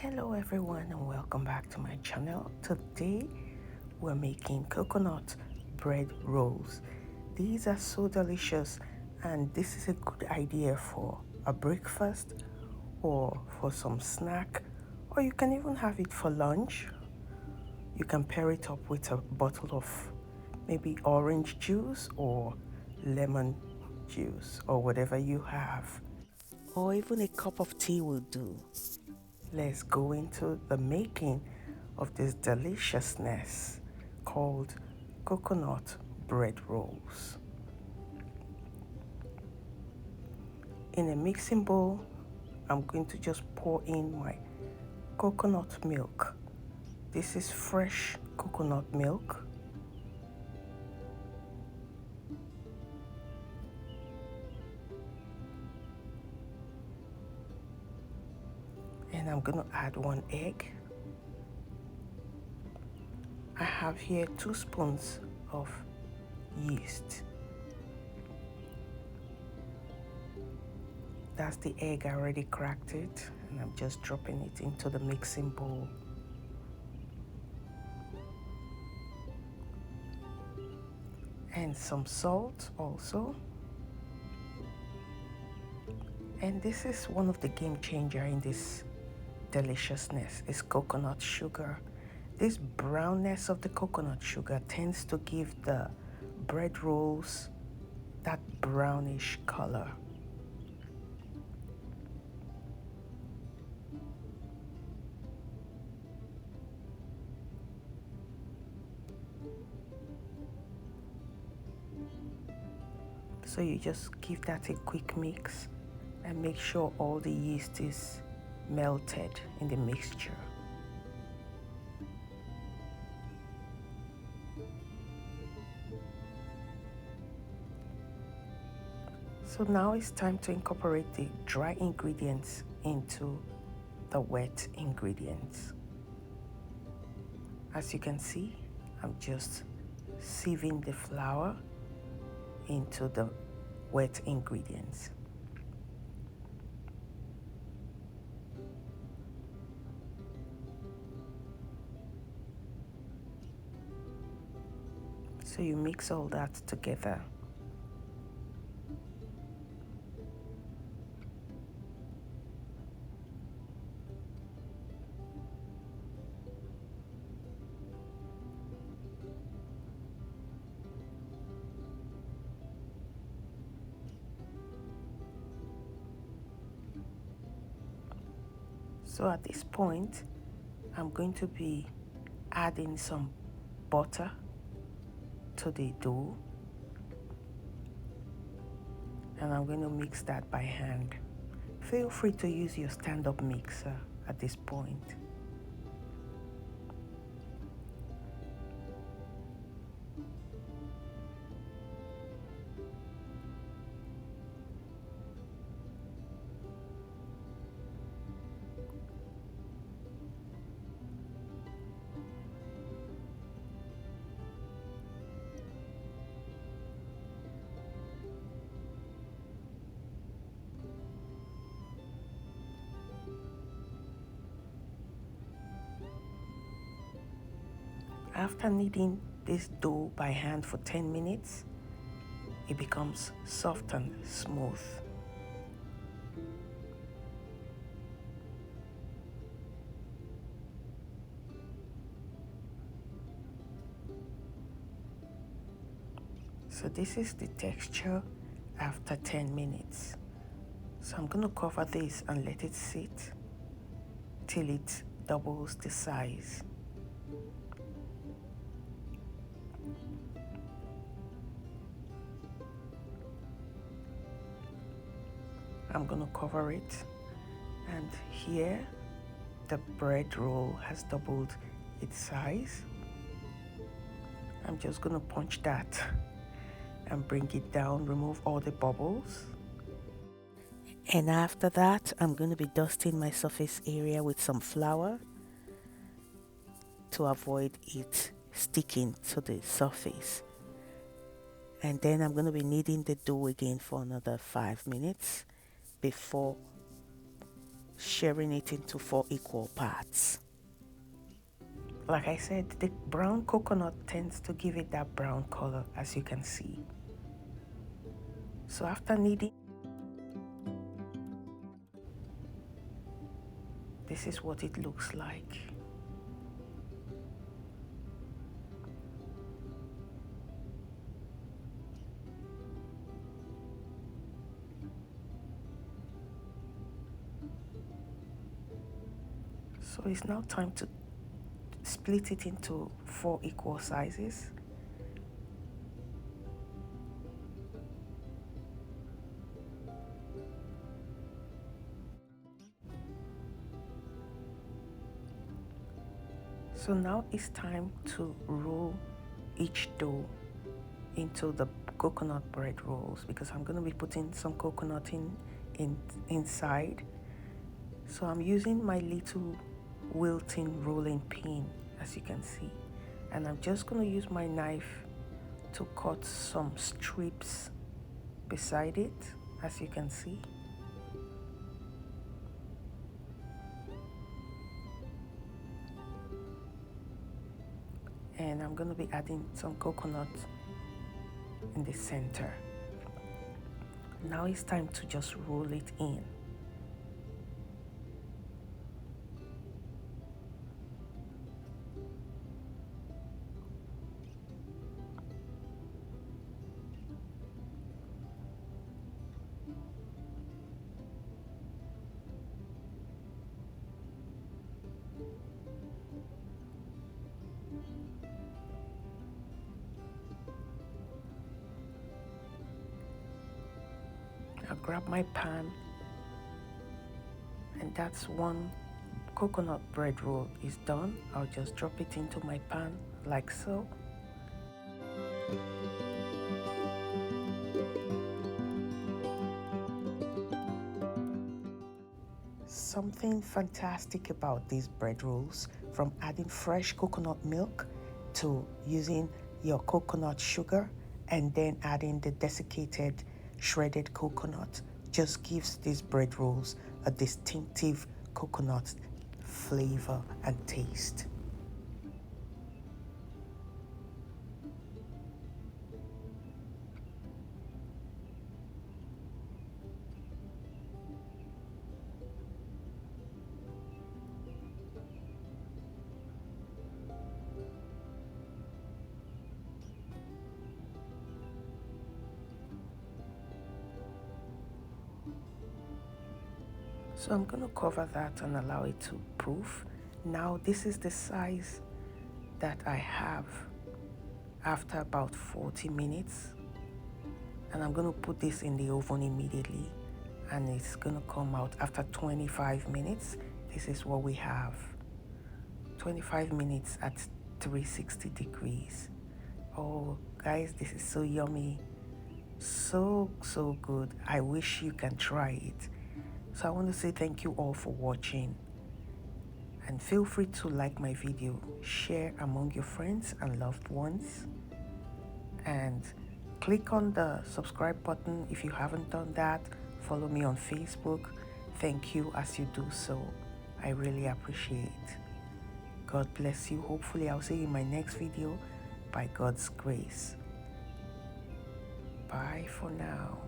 Hello everyone and welcome back to my channel. Today we're making coconut bread rolls. These are so delicious and this is a good idea for a breakfast or for some snack, or you can even have it for lunch. You can pair it up with a bottle of maybe orange juice or lemon juice or whatever you have, or even a cup of tea will do. Let's go into the making of this deliciousness called coconut bread rolls. In a mixing bowl, I'm going to just pour in my coconut milk. This is fresh coconut milk. And I'm going to add 1 egg. I have here 2 spoons of yeast. That's the egg, I already cracked it, and I'm just dropping it into the mixing bowl. And some salt also. And this is one of the game changer in this deliciousness is coconut sugar. This brownness of the coconut sugar tends to give the bread rolls that brownish color. So you just give that a quick mix and make sure all the yeast is melted in the mixture. So now it's time to incorporate the dry ingredients into the wet ingredients. As you can see, I'm just sieving the flour into the wet ingredients. So you mix all that together. So at this point, I'm going to be adding some butter to the dough, and I'm going to mix that by hand. Feel free to use your stand-up mixer at this point. After kneading this dough by hand for 10 minutes, it becomes soft and smooth. So this is the texture after 10 minutes. So I'm going to cover this and let it sit till it doubles the size. I'm going to cover it, and here the bread roll has doubled its size. I'm just going to punch that and bring it down, remove all the bubbles. And after that, I'm going to be dusting my surface area with some flour to avoid it sticking to the surface. And then I'm going to be kneading the dough again for another 5 minutes before sharing it into 4 equal parts. Like I said, the brown coconut tends to give it that brown color, as you can see. So after kneading, this is what it looks like. So it's now time to split it into 4 equal sizes. So now it's time to roll each dough into the coconut bread rolls, because I'm going to be putting some coconut inside. So I'm using my little wilting rolling pin, as you can see, and I'm just going to use my knife to cut some strips beside it, as you can see. And I'm going to be adding some coconut in the center. Now it's time to just roll it in. I'll grab my pan, and that's one coconut bread roll is done. I'll just drop it into my pan like so. Something fantastic about these bread rolls, from adding fresh coconut milk to using your coconut sugar and then adding the desiccated shredded coconut, just gives these bread rolls a distinctive coconut flavor and taste. So I'm going to cover that and allow it to proof. Now this is the size that I have after about 40 minutes. And I'm going to put this in the oven immediately. And it's going to come out after 25 minutes. This is what we have. 25 minutes at 360 degrees. Oh, guys, this is so yummy. So good. I wish you can try it. So I want to say thank you all for watching, and feel free to like my video, share among your friends and loved ones, and click on the subscribe button if you haven't done that. Follow me on Facebook. Thank you as you do so. I really appreciate. God bless you. Hopefully I'll see you in my next video by God's grace. Bye for now.